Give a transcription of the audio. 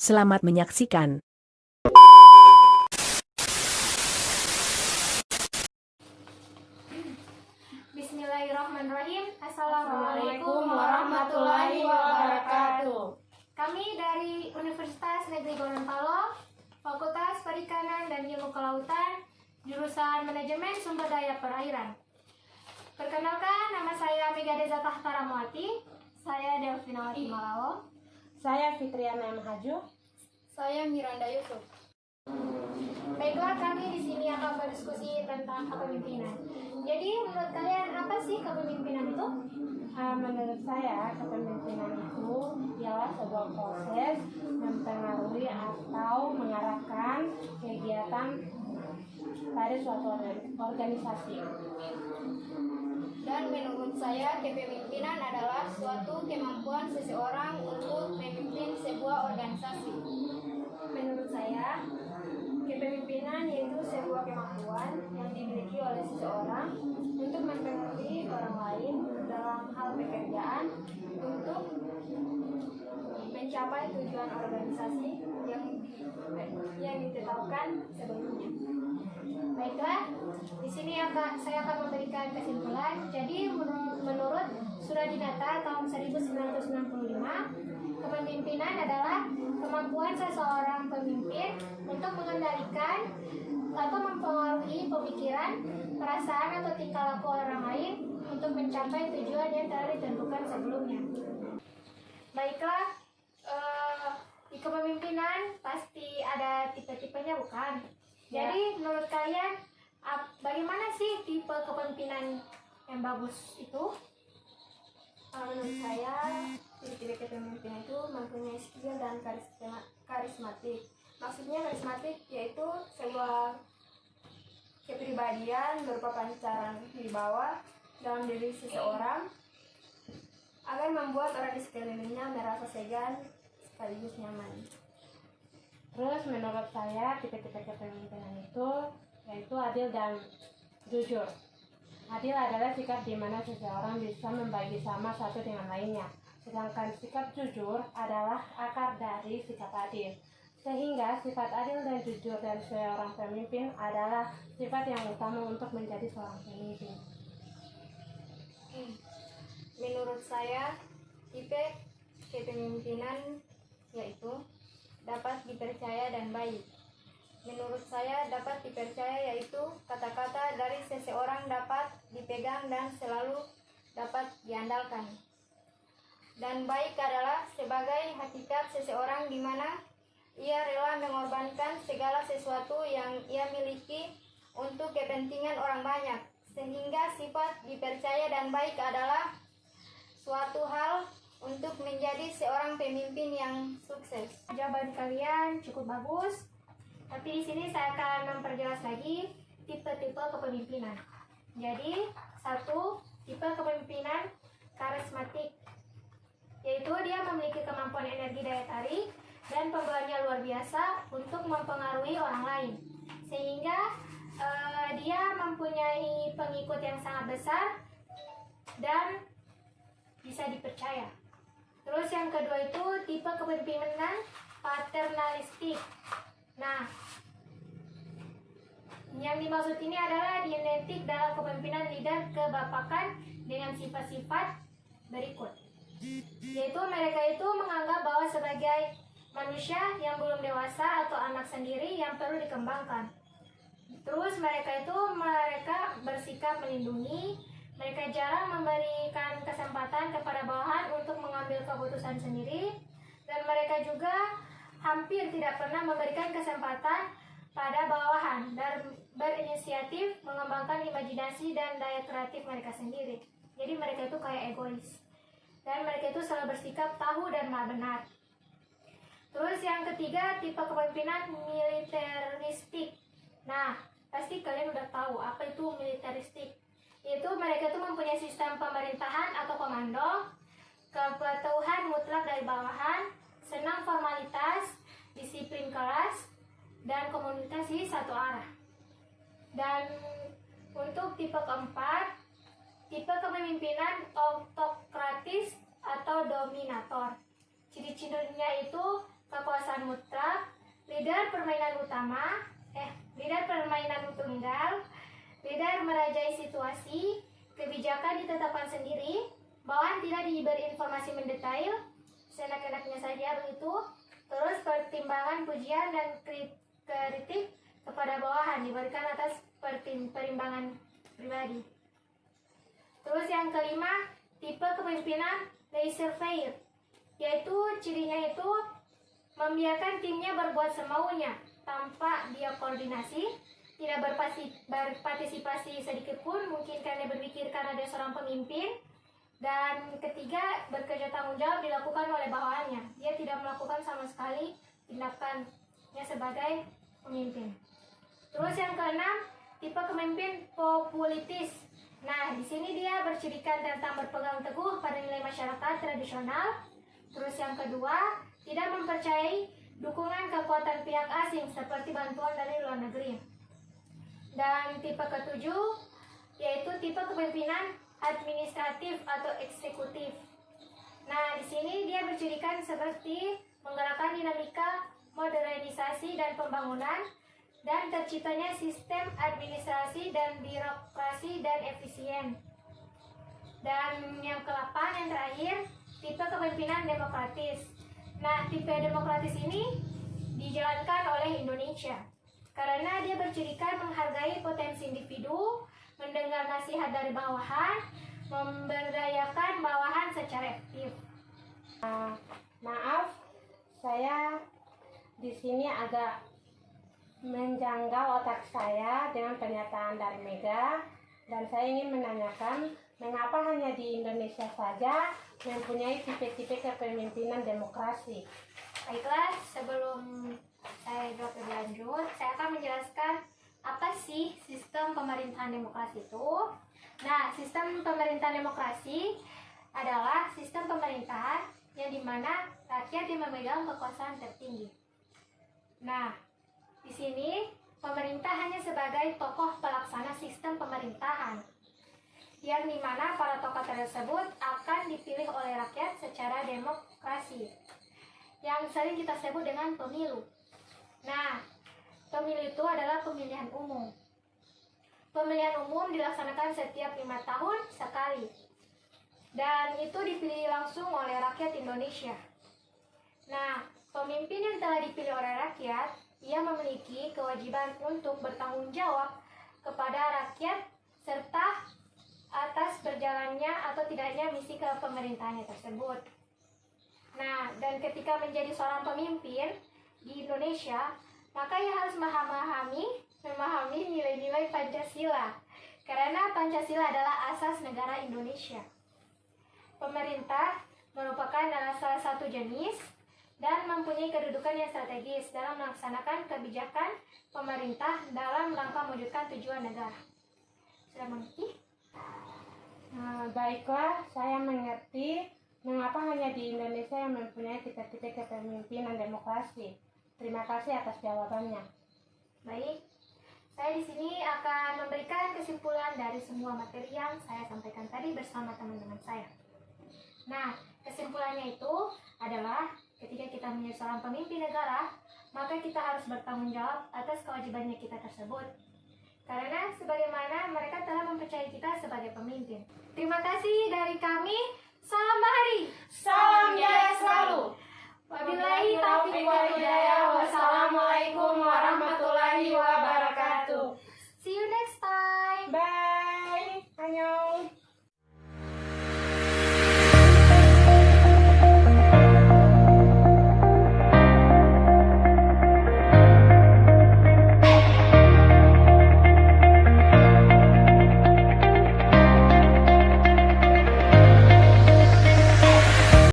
Selamat menyaksikan. Bismillahirrahmanirrahim. Assalamualaikum warahmatullahi wabarakatuh. Kami dari Universitas Negeri Gorontalo, Fakultas Perikanan dan Ilmu Kelautan, jurusan Manajemen Sumber Daya Perairan. Perkenalkan, nama saya Mega Deza Tahtaramwati. Saya Delvinawati Malawo. Saya Fitriana M. Haju. Saya Miranda Yusuf. Baiklah, kami di sini akan berdiskusi tentang kepemimpinan. Jadi, menurut kalian apa sih kepemimpinan itu? Menurut saya, kepemimpinan itu ialah sebuah proses mempengaruhi atau mengarahkan kegiatan pada suatu organisasi. Dan menurut saya, kepemimpinan adalah suatu kemampuan seseorang untuk memimpin sebuah organisasi. Menurut saya, kepemimpinan yaitu sebuah kemampuan yang dimiliki oleh seseorang untuk mempengaruhi orang lain dalam hal pekerjaan untuk mencapai tujuan organisasi yang ditetapkan sebelumnya. Baiklah, di sini saya akan memberikan kesimpulan. Jadi menurut Suradinata tahun 1995, kepemimpinan adalah kemampuan seseorang pemimpin untuk mengendalikan atau mempengaruhi pemikiran, perasaan atau tingkah laku orang lain untuk mencapai tujuan yang telah ditentukan sebelumnya. Baiklah, di kepemimpinan pasti ada tipe-tipenya, bukan? Jadi menurut kalian bagaimana sih tipe kepemimpinan yang bagus itu? Menurut saya, tipe kepemimpinan itu mempunyai skill dan karismatik. Maksudnya karismatik yaitu sebuah kepribadian berupa pancaran wibawa dalam diri seseorang agar membuat orang di sekelilingnya merasa segan sekaligus nyaman. Terus menurut saya, tipe-tipe kepemimpinan itu yaitu adil dan jujur. Adil adalah sikap di mana seseorang bisa membagi sama satu dengan lainnya. Sedangkan sikap jujur adalah akar dari sikap adil. Sehingga sifat adil dan jujur dari seorang pemimpin adalah sifat yang utama untuk menjadi seorang pemimpin. Menurut saya, tipe kepemimpinan yaitu dapat dipercaya dan baik. Menurut saya, dapat dipercaya yaitu kata-kata dari seseorang dapat dipegang dan selalu dapat diandalkan. Dan baik adalah sebagai hakikat seseorang di mana ia rela mengorbankan segala sesuatu yang ia miliki untuk kepentingan orang banyak. Sehingga sifat dipercaya dan baik adalah suatu hal untuk menjadi seorang pemimpin yang sukses. Jawaban kalian cukup bagus, tapi di sini saya akan memperjelas lagi tipe-tipe kepemimpinan. Jadi, satu, tipe kepemimpinan karismatik, yaitu dia memiliki kemampuan energi daya tarik dan pembawanya luar biasa untuk mempengaruhi orang lain, sehingga dia mempunyai pengikut yang sangat besar dan bisa dipercaya. Terus yang kedua itu tipe kepemimpinan paternalistik. Nah, yang dimaksud ini adalah genetik dalam kepemimpinan lider kebapakan dengan sifat-sifat berikut. Yaitu mereka itu menganggap bahwa sebagai manusia yang belum dewasa atau anak sendiri yang perlu dikembangkan. Terus mereka bersikap melindungi. Mereka jarang memberikan kesempatan kepada bawahan untuk mengambil keputusan sendiri, dan mereka juga hampir tidak pernah memberikan kesempatan pada bawahan dan berinisiatif mengembangkan imajinasi dan daya kreatif mereka sendiri. Jadi mereka itu kayak egois, dan mereka itu selalu bersikap tahu dan maha benar. Terus yang ketiga, tipe kepemimpinan militeristik. Nah, pasti kalian udah tahu apa itu militeristik. Yaitu mereka itu mempunyai sistem pemerintahan atau komando, kepatuhan mutlak dari bawahan, senang formalitas, disiplin keras, dan komunikasi satu arah. Dan untuk tipe keempat, tipe kepemimpinan autokratis atau dominator. Ciri-cirinya itu kekuasaan mutlak, leader permainan tunggal, leader merajai situasi, kebijakan ditetapkan sendiri, bawahan tidak diberi informasi mendetail, seenak-enaknya saja begitu. Terus pertimbangan, pujian, dan kritik kepada bawahan diberikan atas perimbangan pribadi. Terus yang kelima, tipe kepemimpinan laissez-faire, yaitu cirinya itu membiarkan timnya berbuat semaunya tanpa dia koordinasi, tidak berpartisipasi sedikit pun, mungkin karena berpikir karena dia seorang pemimpin. Dan ketiga, bekerja tanggung jawab dilakukan oleh bawahannya. Dia tidak melakukan sama sekali tindakannya sebagai pemimpin. Terus yang keenam, tipe pemimpin populitis. Nah, di sini dia bercirikan tentang berpegang teguh pada nilai masyarakat tradisional. Terus yang kedua, tidak mempercayai dukungan kekuatan pihak asing seperti bantuan dari luar negeri. Dan tipe ketujuh, yaitu tipe kepemimpinan administratif atau eksekutif. Nah, di sini dia bercirikan seperti menggerakkan dinamika modernisasi dan pembangunan, dan terciptanya sistem administrasi dan birokrasi dan efisien. Dan yang ke-8 yang terakhir, tipe kepemimpinan demokratis. Nah, tipe demokratis ini dijalankan oleh Indonesia karena dia bercirikan menghargai potensi individu, mendengar nasihat dari bawahan, memberdayakan bawahan secara efektif. Maaf, saya di sini agak menjanggal otak saya dengan pernyataan dari Mega, dan saya ingin menanyakan mengapa hanya di Indonesia saja mempunyai tipe-tipe kepemimpinan demokrasi. Baiklah, sebelum saya jawab lebih lanjut, saya akan menjelaskan apa sih sistem pemerintahan demokrasi itu. Nah, sistem pemerintahan demokrasi adalah sistem pemerintahan yang dimana rakyat yang memegang kekuasaan tertinggi. Nah, di sini pemerintah hanya sebagai tokoh pelaksana sistem pemerintahan, yang dimana para tokoh tersebut akan dipilih oleh rakyat secara demokrasi, yang sering kita sebut dengan pemilu. Nah, pemilu itu adalah pemilihan umum. Pemilihan umum dilaksanakan setiap 5 tahun sekali, dan itu dipilih langsung oleh rakyat Indonesia. Nah, pemimpin yang telah dipilih oleh rakyat, ia memiliki kewajiban untuk bertanggung jawab kepada rakyat serta atas berjalannya atau tidaknya misi kepemerintahannya tersebut. Nah, dan ketika menjadi seorang pemimpin di Indonesia, maka ia harus memahami nilai-nilai Pancasila, karena Pancasila adalah asas negara Indonesia. Pemerintah merupakan salah satu jenis dan mempunyai kedudukan yang strategis dalam melaksanakan kebijakan pemerintah dalam rangka mewujudkan tujuan negara. Sudah mengerti? Baiklah, saya mengerti mengapa hanya di Indonesia yang mempunyai tipe-tipe kepemimpinan demokrasi. Terima kasih atas jawabannya. Baik, saya di sini akan memberikan kesimpulan dari semua materi yang saya sampaikan tadi bersama teman-teman saya. Nah, kesimpulannya itu adalah ketika kita menjadi seorang pemimpin negara, maka kita harus bertanggung jawab atas kewajibannya kita tersebut. Karena sebagaimana mereka telah mempercayai kita sebagai pemimpin. Terima kasih dari kami. Salam Bahari. Salam jaya selalu. Wabillahi taufiq wal hidayah. Wassalamualaikum